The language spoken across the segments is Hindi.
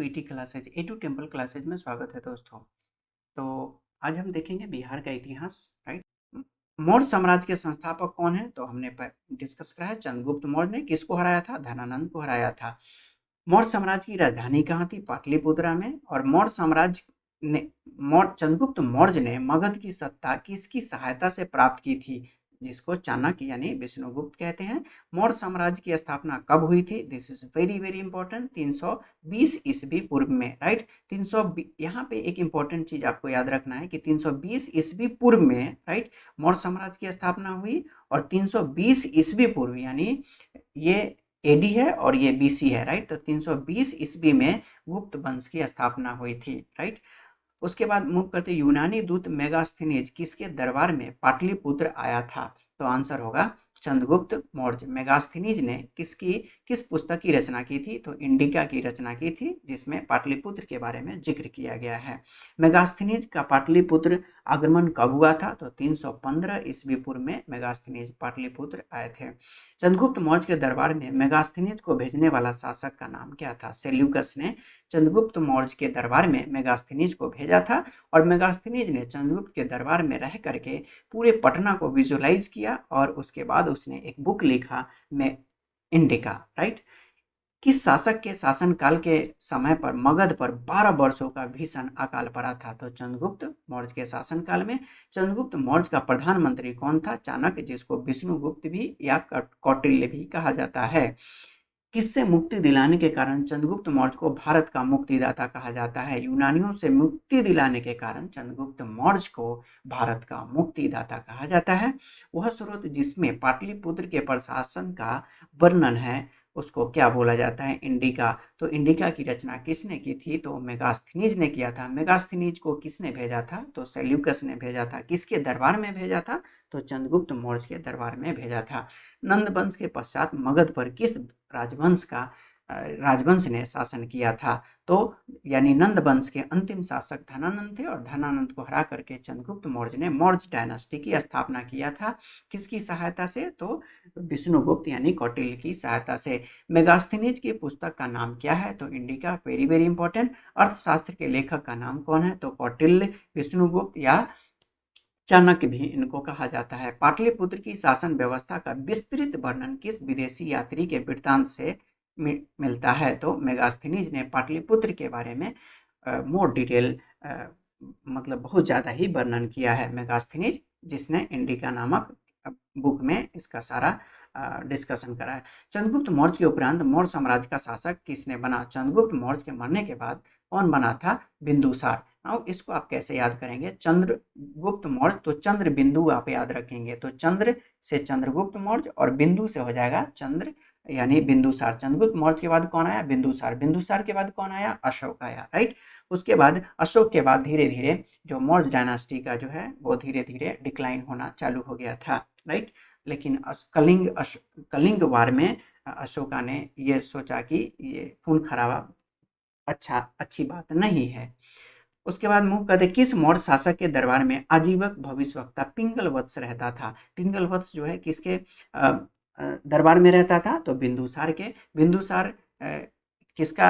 ET classes A2 temple classes में स्वागत है दोस्तों। तो आज हम देखेंगे बिहार का इतिहास, राइट। मौर्य साम्राज्य के संस्थापक कौन है, तो हमने डिस्कस करा है। चंद्रगुप्त मौर्य ने किसको हराया था? धनानंद को हराया था। मौर्य साम्राज्य की राजधानी कहाँ थी? पाटलिपुत्रा में। और मौर्य साम्राज्य ने चंद्रगुप्त मौर्य ने मगध की सत्ता किसकी सहायता से प्राप्त की थी? जिसको चाणक्य यानी विष्णुगुप्त कहते हैं। मौर्य साम्राज्य की स्थापना कब हुई थी? This is very very important. 320 ईस्वी पूर्व में, राइट। 300 यहाँ पे एक इंपॉर्टेंट चीज आपको याद रखना है कि 320 ईस्वी पूर्व में, राइट, मौर्य साम्राज्य की स्थापना हुई। और 320 ईस्वी पूर्व यानी ये एडी है और ये बीसी है, राइट। तो 320 ईस्वी में गुप्त वंश की स्थापना हुई थी, राइट। उसके बाद मूव करते यूनानी दूत मेगास्थनीज किसके दरबार में पाटलिपुत्र आया था? तो आंसर होगा चंद्रगुप्त मौर्य। मेगास्थनीज ने किस पुस्तक की रचना की थी? तो इंडिका की रचना की थी, जिसमें पाटलिपुत्र के बारे में जिक्र किया गया है। मेगास्थनीज का पाटलिपुत्र आगमन कब हुआ था? तो 315 ईस्वी पूर्व में मेगास्थनीज पाटलिपुत्र आए थे। चंद्रगुप्त मौर्य के दरबार में मेगास्थनीज को भेजने वाला शासक का नाम क्या था? सेल्यूकस ने चंद्रगुप्त मौर्य के दरबार में मेगास्थनीज को भेजा था। और मेगास्थनीज ने चंद्रगुप्त के दरबार में रह करके पूरे पटना को विजुअलाइज किया और उसके बाद उसने एक बुक लिखा में इंडिका, राइट। किस शासक के शासनकाल के समय पर मगध पर 12 वर्षों का भीषण अकाल पड़ा था? तो चंद्रगुप्त मौर्य के शासनकाल में। चंद्रगुप्त मौर्य का प्रधानमंत्री कौन था? चाणक्य, जिसको विष्णुगुप्त भी या कौटिल्य भी कहा जाता है। किससे मुक्ति दिलाने के कारण चंद्रगुप्त मौर्य को भारत का मुक्तिदाता कहा जाता है? यूनानियों से मुक्ति दिलाने के कारण चंद्रगुप्त मौर्य को भारत का मुक्तिदाता कहा जाता है। वह स्रोत जिसमें पाटलिपुत्र के प्रशासन का वर्णन है उसको क्या बोला जाता है? इंडिका। तो इंडिका की रचना किसने की थी? तो मेगास्थनीज ने किया था। मेगास्थनीज को किसने भेजा था? तो सेल्यूकस ने भेजा था। किसके दरबार में भेजा था? तो चंद्रगुप्त मौर्य के दरबार में भेजा था। नंद वंश के पश्चात मगध पर किस राजवंश ने शासन किया था? तो यानी नंद वंश के अंतिम शासक धनानंद थे और धनानंद को हरा करके चंद्रगुप्त मौर्य ने मौर्य डायनास्टी की स्थापना किया था। किसकी सहायता से? तो विष्णुगुप्त यानी कौटिल्य की सहायता से। मेगास्थनीज की पुस्तक का नाम क्या है? तो इंडिका। Very very important. अर्थशास्त्र के लेखक का नाम कौन है? तो कौटिल्य, विष्णुगुप्त या चाणक्य भी इनको कहा जाता है। पाटलिपुत्र की शासन व्यवस्था का विस्तृत वर्णन किस विदेशी यात्री के वृत्तांत से मिलता है? तो मेगास्थनीज ने पाटलिपुत्र के बारे में मोर डिटेल मतलब बहुत ज़्यादा ही वर्णन किया है मेगास्थनीज, जिसने इंडिका नामक बुक में इसका सारा डिस्कशन करा है। चंद्रगुप्त मौर्य के उपरांत मौर्य साम्राज्य का शासक किसने बना? चंद्रगुप्त मौर्य के मरने के बाद कौन बना था? बिंदुसार। अब इसको आप कैसे याद करेंगे? चंद्रगुप्त मौर्य, तो चंद्र बिंदु आप याद रखेंगे। तो चंद्र से चंद्रगुप्त मौर्य और बिंदु से हो जाएगा चंद्र यानी बिंदुसार। चंद्रगुप्त मौर्य के बाद कौन आया? बिंदुसार। बिंदुसार के बाद कौन आया? अशोक आया, राइट। उसके बाद अशोक के बाद धीरे धीरे जो मौर्य डायनास्टी का जो है वो धीरे धीरे डिक्लाइन होना चालू हो गया था, राइट। लेकिन कलिंग वार में अशोका ने ये सोचा कि ये खून खराबा अच्छी बात नहीं है। उसके बाद मूव करते किस मौर्य शासक के दरबार में आजीवक भविष्यवक्ता पिंगलवत्स रहता था? पिंगलवत्स जो है किसके दरबार में रहता था? तो बिंदुसार के। बिंदुसार किसका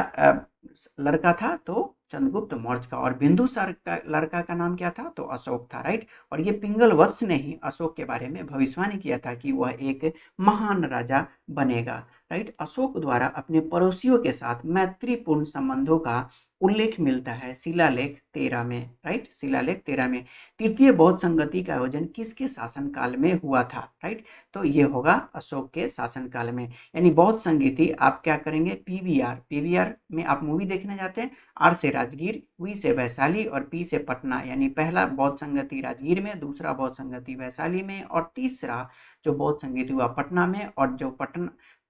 लड़का था? तो चंद्रगुप्त मौर्य का। और बिंदुसार का लड़का का नाम क्या था? तो अशोक था, राइट। और ये पिंगलवत्स ने ही अशोक के बारे में भविष्यवाणी किया था कि वह एक महान राजा बनेगा, राइट। अशोक द्वारा अपने पड़ोसियों के साथ मैत्रीपूर्ण संबंधों का उल्लेख मिलता है शिलालेख 13 में, राइट। शिलालेख 13 में तृतीय बौद्ध संगति का आयोजन किसके शासनकाल में हुआ था? राइट। तो ये होगा अशोक के शासनकाल में। यानी बौद्ध संगति आप क्या करेंगे? पीवीआर। पीवीआर में आप मूवी देखने जाते हैं। आर से राजगीर, वी से वैशाली और पी से पटना। यानी पहला बौद्ध संगति राजगीर में, दूसरा बौद्ध संगति वैशाली में और तीसरा जो बौद्ध संगति हुआ पटना में। और जो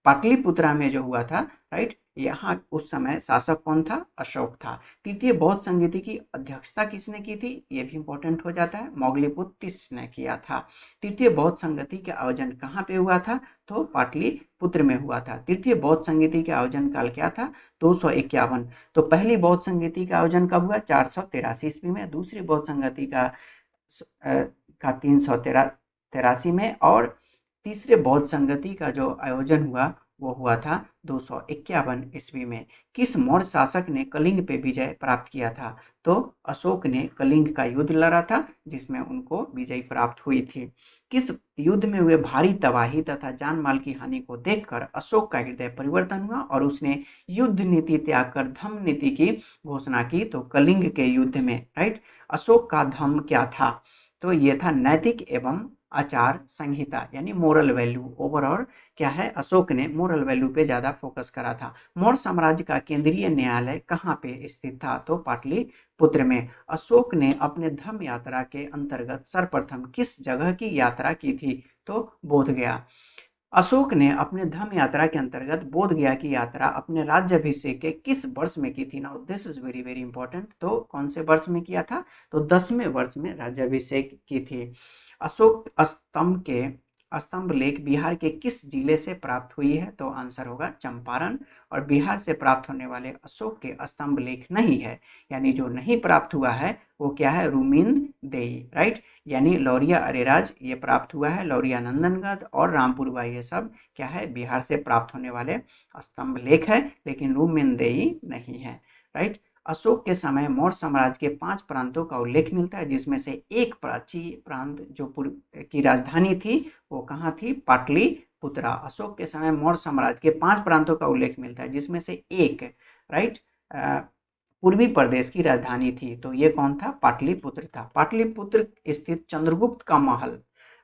पाटलिपुत्रा में जो हुआ था, राइट, यहाँ उस समय शासक कौन था? अशोक था। तृतीय बौद्ध संगति की अध्यक्षता किसने की थी? ये भी इंपॉर्टेंट हो जाता है। मोगलीपुत्र ने किया था। तृतीय बौद्ध संगति का आयोजन कहाँ पे हुआ था? तो पाटलिपुत्र में हुआ था। तृतीय बौद्ध संगति का आयोजन काल क्या था? 251। तो पहली बौद्ध संगति का आयोजन कब हुआ? 483 ईस्वी में। दूसरी बौद्ध संगति का 383 में। और तीसरे बौद्ध संगति का जो आयोजन हुआ वो हुआ था 251 ईस्वी में। किस मौर्य शासक ने कलिंग पे विजय प्राप्त किया था? तो अशोक ने कलिंग का युद्ध लड़ा था, जिसमें उनको विजय प्राप्त हुई थी। किस युद्ध में हुए भारी तबाही तथा जान माल की हानि को देखकर अशोक का हृदय परिवर्तन हुआ और उसने युद्ध नीति त्याग कर धम्म नीति की घोषणा की? तो कलिंग के युद्ध में, राइट। अशोक का धम्म क्या था? तो ये था नैतिक एवं आचार संहिता, यानी मोरल वैल्यू। ओवरऑल क्या है, अशोक ने मोरल वैल्यू पे ज्यादा फोकस करा था। मौर्य साम्राज्य का केंद्रीय न्यायालय कहाँ पे स्थित था? तो पाटलिपुत्र में। अशोक ने अपने धम्म यात्रा के अंतर्गत सर्वप्रथम किस जगह की यात्रा की थी? तो बोध गया। अशोक ने अपने धम्म यात्रा के अंतर्गत बोध गया की यात्रा अपने राज्याभिषेक के किस वर्ष में की थी? Now this is very very important. तो कौन से वर्ष में किया था? तो 10वें वर्ष में राज्याभिषेक की थी। अशोक स्तंभ लेख बिहार के किस जिले से प्राप्त हुई है? तो आंसर होगा चंपारण। और बिहार से प्राप्त होने वाले अशोक के स्तंभ लेख नहीं है, यानी जो नहीं प्राप्त हुआ है वो क्या है? रूमिन देई, राइट। यानी लौरिया अरेराज ये प्राप्त हुआ है, लौरिया नंदनगढ़ और रामपुरवा ये सब क्या है? बिहार से प्राप्त होने वाले स्तंभ लेख है, लेकिन रूमिनदेई नहीं है, राइट। अशोक के समय मौर्य साम्राज्य के 5 प्रांतों का उल्लेख मिलता है, जिसमें से एक प्राची प्रांत जो पूर्व की राजधानी थी वो कहाँ थी? पाटलिपुत्रा। अशोक के समय मौर्य साम्राज्य के 5 प्रांतों का उल्लेख मिलता है, जिसमें से एक, राइट, पूर्वी प्रदेश की राजधानी थी। तो ये कौन था? पाटलिपुत्र था। पाटलिपुत्र स्थित चंद्रगुप्त का महल,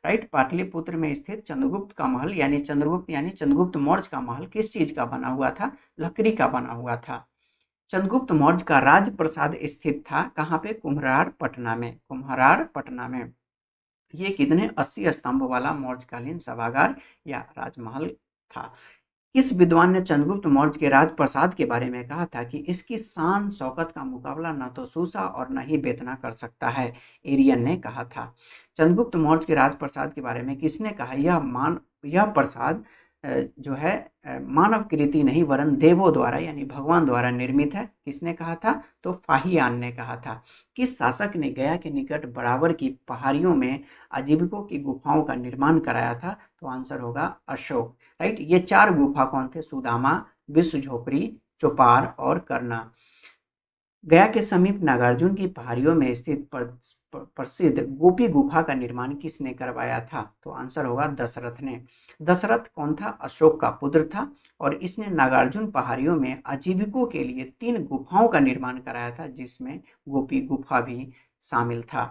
राइट। पाटलिपुत्र में स्थित चंद्रगुप्त का महल यानी चंद्रगुप्त मौर्य का महल किस चीज का बना हुआ था? लकड़ी का बना हुआ था। चंद्रगुप्त मौर्य का राजप्रसाद स्थित था कहाँ पे? कुम्हरार पटना में। कुम्हरार पटना में। ये कितने 80 स्तंभ वाला मौर्यकालीन सभागार या राजमहल था। किस विद्वान ने चंद्रगुप्त मौर्य के राजप्रसाद के बारे में कहा था कि इसकी शान शौकत का मुकाबला न तो सूसा और न ही बेतना कर सकता है? एरियन ने कहा था। चंद्रगुप्त मौर्य के राजप्रसाद के बारे में किसने कहा? यह प्रसाद जो है मानव कृति नहीं वरन देवों द्वारा यानी भगवान द्वारा निर्मित है। किसने कहा था? तो फाहियान ने कहा था। किस शासक ने गया के निकट बराबर की पहाड़ियों में आजीविकों की गुफाओं का निर्माण कराया था? तो आंसर होगा अशोक, राइट। ये 4 गुफा कौन थे? सुदामा, विश्व झोपड़ी, चौपार और करना। गया के समीप नागार्जुन की पहाड़ियों में स्थित प्रसिद्ध गोपी गुफा का निर्माण किसने करवाया था? तो आंसर होगा दशरथ ने। दशरथ कौन था? अशोक का पुत्र था और इसने नागार्जुन पहाड़ियों में आजीविकों के लिए 3 गुफाओं का निर्माण कराया था, जिसमें गोपी गुफा भी शामिल था,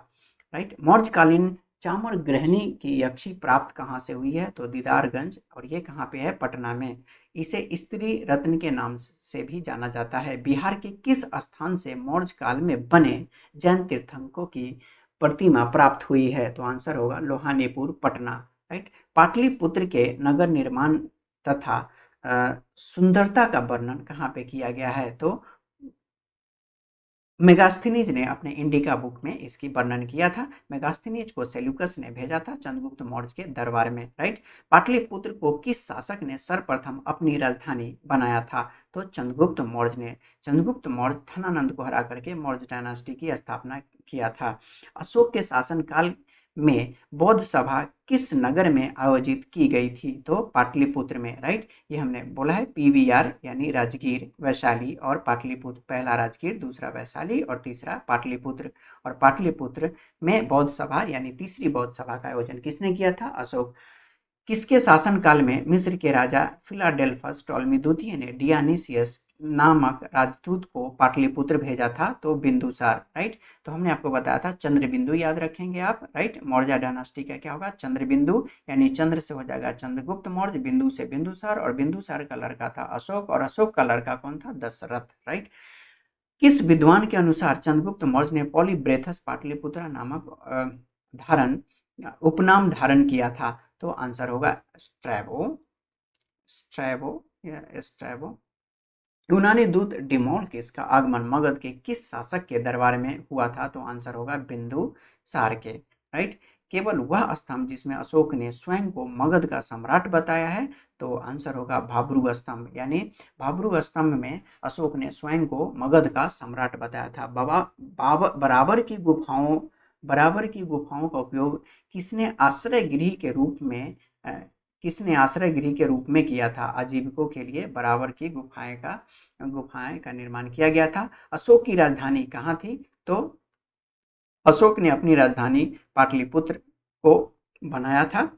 राइट। मौर्यकालीन चामर ग्रहणी की यक्षी प्राप्त कहाँ से हुई है? तो दीदारगंज, और ये कहाँ पे है? पटना में। इसे स्त्री रत्न के नाम से भी जाना जाता है। बिहार के किस स्थान से मौर्य काल में बने जैन तीर्थंकरों की प्रतिमा प्राप्त हुई है? तो आंसर होगा लोहानीपुर, पटना, राइट। पाटलिपुत्र के नगर निर्माण तथा सुंदरता का वर्णन कहाँ पे किया गया है? तो मेगास्थनीज ने अपने इंडिका बुक में इसकी वर्णन किया था। मेगास्थनीज को सेल्यूकस ने भेजा था चंद्रगुप्त मौर्य के दरबार में, राइट। पाटलिपुत्र को किस शासक ने सर्वप्रथम अपनी राजधानी बनाया था? तो चंद्रगुप्त मौर्य ने। चंद्रगुप्त मौर्य धनानंद को हरा करके मौर्य डायनास्टी की स्थापना किया था। अशोक के शासनकाल में बौद्ध सभा किस नगर में आयोजित की गई थी? तो पाटलिपुत्र में, राइट। ये हमने बोला है पीवीआर यानी राजगीर, वैशाली और पाटलिपुत्र। पहला राजगीर, दूसरा वैशाली और तीसरा पाटलिपुत्र। और पाटलिपुत्र में बौद्ध सभा यानी तीसरी बौद्ध सभा का आयोजन किसने किया था? अशोक। किसके शासनकाल में मिस्र के राजा फिलाडेल्फस टॉलमी द्वितीय ने डियानिसियस नामक राजदूत को पाटलिपुत्र भेजा था? तो बिंदुसार, राइट। तो हमने आपको बताया था चंद्रबिंदु याद रखेंगे आप, राइट। मौर्य डायनास्टी का क्या होगा? चंद्रबिंदु, यानी चंद्र से हो जाएगा चंद्रगुप्त मौर्य, बिंदु से बिंदुसार, और बिंदुसार का लड़का था अशोक, और अशोक का लड़का कौन था? दशरथ, राइट। किस विद्वान के अनुसार चंद्रगुप्त मौर्य ने पॉलीब्रेथस पाटलिपुत्र नामक धारण उपनाम धारण किया था? तो आंसर होगा स्ट्रैबो, स्ट्रैबो या स्ट्रैबो। यूनानी दूत डिमोल्किस का आगमन मगध के किस शासक के दरबार में हुआ था? तो आंसर होगा बिंदुसार के, राइट। केवल वह स्तंभ जिसमें अशोक ने स्वयं को मगध का सम्राट बताया है? तो आंसर होगा भाब्रू स्तंभ, यानी भाब्रू स्तंभ में अशोक ने स्वयं को मगध का सम्राट बताया था। बराबर की गुफाओं का उपयोग किसने आश्रय गृह के रूप में किसने आश्रय गृह के रूप में किया था? आजीविकों के लिए बराबर की गुफाएं का निर्माण किया गया था। अशोक की राजधानी कहाँ थी? तो अशोक ने अपनी राजधानी पाटलिपुत्र को बनाया था।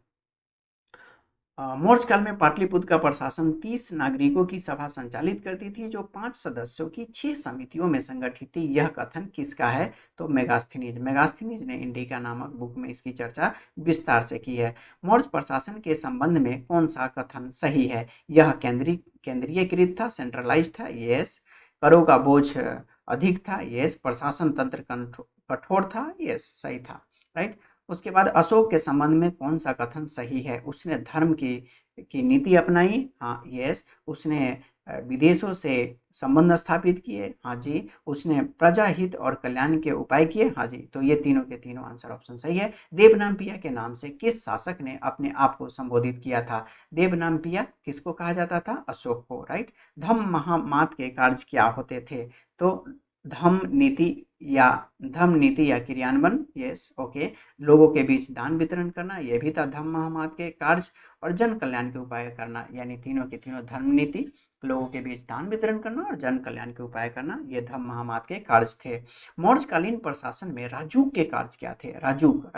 मौर्य काल में पाटलिपुत्र का प्रशासन 30 नागरिकों की सभा संचालित करती थी, जो 5 सदस्यों की 6 समितियों में संगठित थी। यह कथन किसका है? तो मेगास्थनीज। मेगास्थनीज ने इंडिका नामक बुक में इसकी चर्चा विस्तार से की है। मौर्य प्रशासन के संबंध में कौन सा कथन सही है? यह केंद्रीयकृत था, सेंट्रलाइज था, यस। करों का बोझ अधिक था, यस। प्रशासन तंत्र कठोर था, यस, सही था, राइट। उसके बाद अशोक के संबंध में कौन सा कथन सही है? उसने धर्म की नीति अपनाई, हाँ, यस। उसने विदेशों से संबंध स्थापित किए, हाँ जी। उसने प्रजा हित और कल्याण के उपाय किए, हाँ जी। तो ये तीनों के तीनों आंसर ऑप्शन सही है। देवनामपिया के नाम से किस शासक ने अपने आप को संबोधित किया था? देवनामपिया किसको कहा जाता था? अशोक को, राइट। धम्म महामात के कार्य क्या होते थे? तो धम्म नीति या क्रियान्वयन, यस, ओके। लोगों के बीच दान वितरण करना, यह भी था धम्म महामात के कार्य। और जन कल्याण के उपाय करना, यानी तीनों के तीनों धर्म नीति, लोगों के बीच दान वितरण करना और जन कल्याण के उपाय करना, ये धम्म महामात के कार्य थे। मौर्यकालीन प्रशासन में राजूक के कार्य क्या थे? राजूक,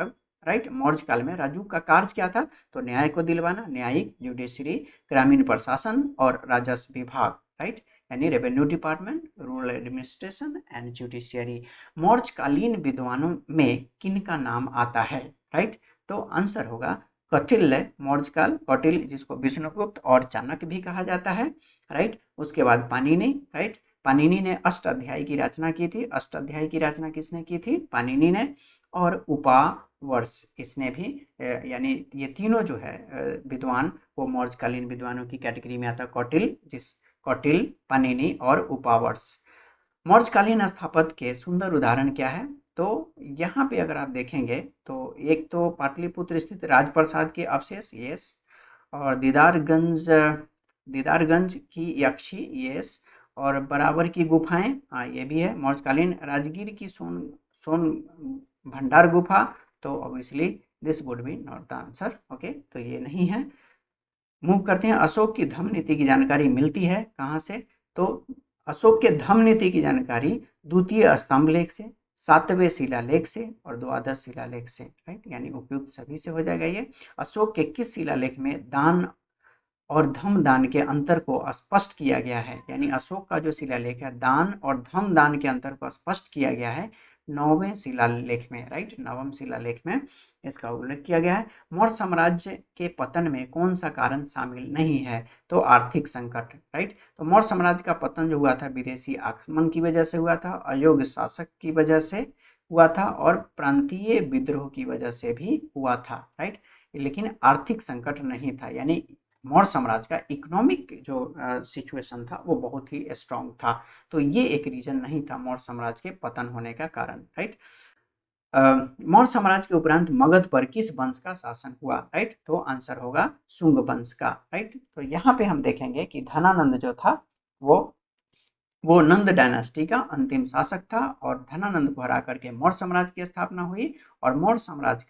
राइट। मौर्य काल में राजूक का कार्य क्या था? तो न्याय को दिलवाना, न्यायिक, जुडिशरी, ग्रामीण प्रशासन और राजस्व विभाग, राइट, यानी revenue department, rural administration and judiciary. मौर्यकालीन विद्वानों में किनका नाम आता है? राइट। तो आंसर होगा कौटिल्य। मौर्यकाल, कौटिल्य जिसको विष्णुगुप्त और चाणक्य भी कहा जाता है, राइट। उसके बाद पाणिनि, राइट। पाणिनि ने अष्टाध्यायी की रचना की थी। अष्टाध्यायी की रचना किसने की थी? पाणिनि ने। और उपावर्ष इसने भी, यानी ये तीनों जो है विद्वान, वो मौर्यकालीन विद्वानों की कैटेगरी में आता है। कौटिल्य, पाणिनि और उपावर्ष। मौर्यकालीन स्थापत्य के सुंदर उदाहरण क्या है? तो यहाँ पे अगर आप देखेंगे तो एक तो पाटलिपुत्र स्थित राजप्रसाद के अवशेष, यस। और दीदारगंज की यक्षी, यस। और बराबर की गुफाएं, हाँ, ये भी है। मौर्यकालीन राजगीर की सोन भंडार गुफा, तो obviously this would be not the answer, okay, तो ये नहीं है। मूव करते हैं। अशोक की धम्म नीति की जानकारी मिलती है कहाँ से? तो अशोक के धम्म नीति की जानकारी द्वितीय स्तंभ लेख से, 7वें शिलालेख से और द्वादश शिलालेख से, राइट, यानी उपयुक्त सभी से हो जाएगा ये। अशोक के किस शिलालेख में दान और धम्म दान के अंतर को स्पष्ट किया गया है? यानी अशोक का जो शिलालेख है, दान और धम्म दान के अंतर को स्पष्ट किया गया है 9वें शिलालेख में, राइट, 9वें शिलालेख में इसका उल्लेख किया गया है। मौर्य साम्राज्य के पतन में कौन सा कारण शामिल नहीं है? तो आर्थिक संकट, राइट। तो मौर्य साम्राज्य का पतन जो हुआ था विदेशी आक्रमण की वजह से हुआ था, अयोग्य शासक की वजह से हुआ था और प्रांतीय विद्रोह की वजह से भी हुआ था, राइट। लेकिन आर्थिक संकट नहीं था, यानी मौर्य साम्राज्य का इकोनॉमिक जो सिचुएशन था वो बहुत ही स्ट्रांग था। तो ये एक रीजन नहीं था मौर्य साम्राज्य के पतन होने का कारण, राइट। मौर्य साम्राज्य के उपरांत मगध पर किस वंश का शासन हुआ? राइट, तो आंसर होगा शुंग वंश का, राइट। तो यहाँ पे हम देखेंगे कि धनानंद जो था वो नंद डायनास्टी का अंतिम शासक था और धनानंद को हरा करके मौर्य साम्राज्य की स्थापना हुई। और मौर्य साम्राज्य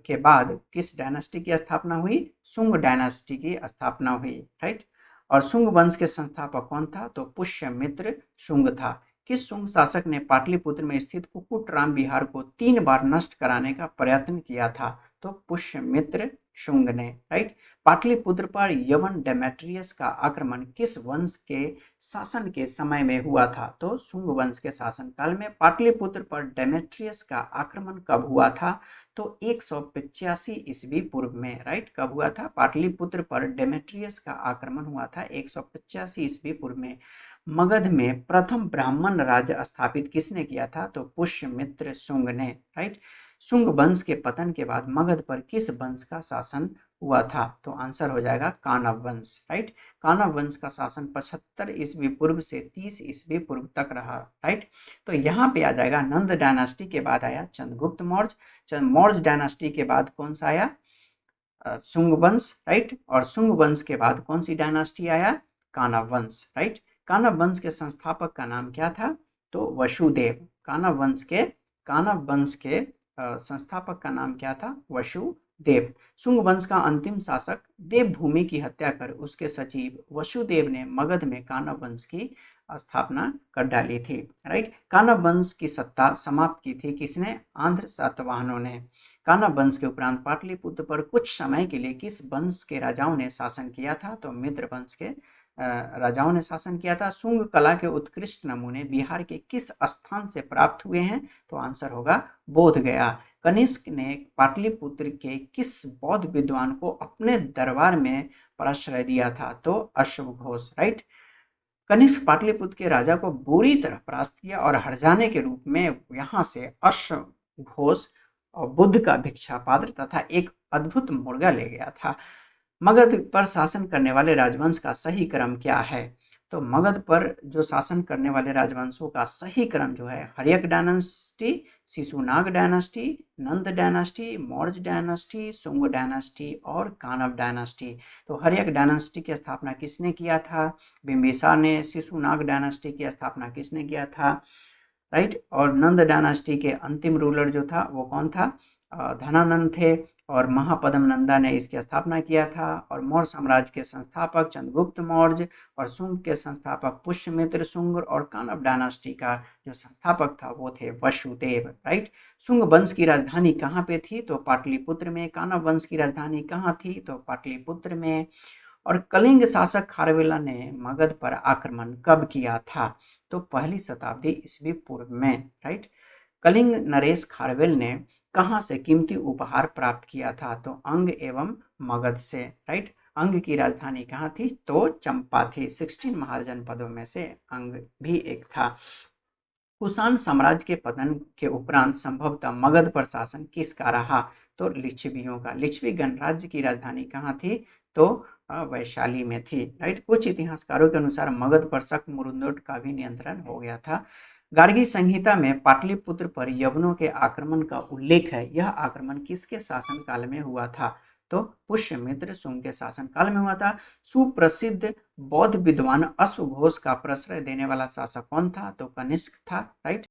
के बाद किस डायनास्टी की स्थापना हुई? शुंग डायनास्टी की स्थापना हुई, राइट। और शुंग वंश के संस्थापक कौन था? तो पुष्यमित्र शुंग था। किस शुंग शासक ने पाटलिपुत्र में स्थित कुक्कुटराम विहार को 3 बार नष्ट कराने का प्रयत्न किया था? तो पुष्यमित्र शुंग ने, राइट। पाटलिपुत्र पर यवन डेमेट्रियस का आक्रमण किस वंश के शासन के समय में हुआ था? तो शुंग वंश के शासन काल में। पाटलिपुत्र पर डेमेट्रियस का आक्रमण कब हुआ था? तो 185 ईस्वी पूर्व में, राइट। कब हुआ था? पाटलिपुत्र पर डेमेट्रियस का आक्रमण हुआ था 185 ईस्वी पूर्व में। मगध में प्रथम ब्राह्मण राज्य स्थापित किसने किया था? तो पुष्यमित्र शुंग ने, राइट। शुंग वंश के पतन के बाद मगध पर किस वंश का शासन हुआ था? तो आंसर हो जाएगा कानव वंश, राइट। कानव वंश का शासन 75 ईस्वी पूर्व से 30 ईस्वी पूर्व तक रहा, राइट। तो यहाँ पे आ जाएगा नंद डायनास्टी के बाद आया चंद्रगुप्त मौर्य। मौर्य डायनास्टी के बाद कौन सा आया? शुंग वंश, राइट। और शुंग वंश के बाद कौन सी डायनास्टी आया? कानव वंश, राइट। कानव वंश के संस्थापक का नाम क्या था? तो वसुदेव। कानव वंश के संस्थापक का नाम क्या था? वसुदेव। देव। शुंग वंश का अंतिम शासक देवभूमि की हत्या कर उसके सचिव वसुदेव ने मगध में कानव वंश की स्थापना कर डाली थी। राइट, कानव वंश की सत्ता समाप्त की थी किसने? आंध्र सातवाहनों ने। कानव वंश के उपरांत पाटलिपुत्र पर कुछ समय के लिए किस वंश के राजाओं ने शासन किया था? तो मिद्र वंश के राजाओं ने शासन किया था। शुंग कला के उत्कृष्ट नमूने बिहार के किस स्थान से प्राप्त हुए हैं? तो आंसर होगा बोध गया। कनिष्क ने पाटलिपुत्र के किस बौद्ध विद्वान को अपने दरबार में प्रश्रय दिया था? तो अश्वघोष। राइट, कनिष्क पाटलिपुत्र के राजा को बुरी तरह परास्त किया और हर्जाने के रूप में यहाँ से अश्वघोष और बुद्ध का भिक्षा पात्र तथा एक अद्भुत मुर्गा ले गया था। मगध पर शासन करने वाले राजवंश का सही क्रम क्या है? तो मगध पर जो शासन करने वाले राजवंशों का सही क्रम जो है, Haryanka dynasty, Shishunaga dynasty, Nanda dynasty, Maurya dynasty, Shunga dynasty और कानव डायनेस्टी। तो हर्यक डायनेस्टी की स्थापना किसने किया था? बिंबिसार ने। शिशुनाग डायनेस्टी की स्थापना किसने किया था? राइट, और नंद डायनेस्टी के अंतिम रूलर जो था वो कौन था? धनानंद थे, और महापद्म नंदा ने इसकी स्थापना किया था। और मौर्य साम्राज्य के संस्थापक चंद्रगुप्त मौर्य और शुंग के संस्थापक पुष्यमित्र शुंग और कानव डायनेस्टी का जो संस्थापक था वो थे वसुदेव। राइट, शुंग वंश की राजधानी कहाँ पे थी? तो पाटलिपुत्र में। कानव वंश की राजधानी कहाँ थी? तो पाटलिपुत्र में। और कलिंग शासक खारवेला ने मगध पर आक्रमण कब किया था? तो पहली शताब्दी ईस्वी पूर्व में। राइट, कलिंग नरेश खारवेल ने कहाँ से कीमती उपहार प्राप्त किया था? तो अंग एवं मगध से। राइट, अंग की राजधानी कहाँ थी? तो चंपा थी। 16 महाजनपदों में से अंग भी एक था। कुषाण साम्राज्य के पतन के उपरांत संभवतः मगध पर शासन किसका रहा? तो लिच्छवियों का। लिच्छवी गणराज्य की राजधानी कहाँ थी? तो वैशाली में थी। राइट, कुछ इतिहासकारों के अनुसार मगध पर शक मुरुंदोट का भी नियंत्रण हो गया था। गार्गी संहिता में पाटलिपुत्र पर यवनों के आक्रमण का उल्लेख है। यह आक्रमण किसके शासन काल में हुआ था? तो पुष्यमित्र शुंग के शासन काल में हुआ था। सुप्रसिद्ध बौद्ध विद्वान अश्वघोष का प्रश्रय देने वाला शासक कौन था? तो कनिष्क था। राइट,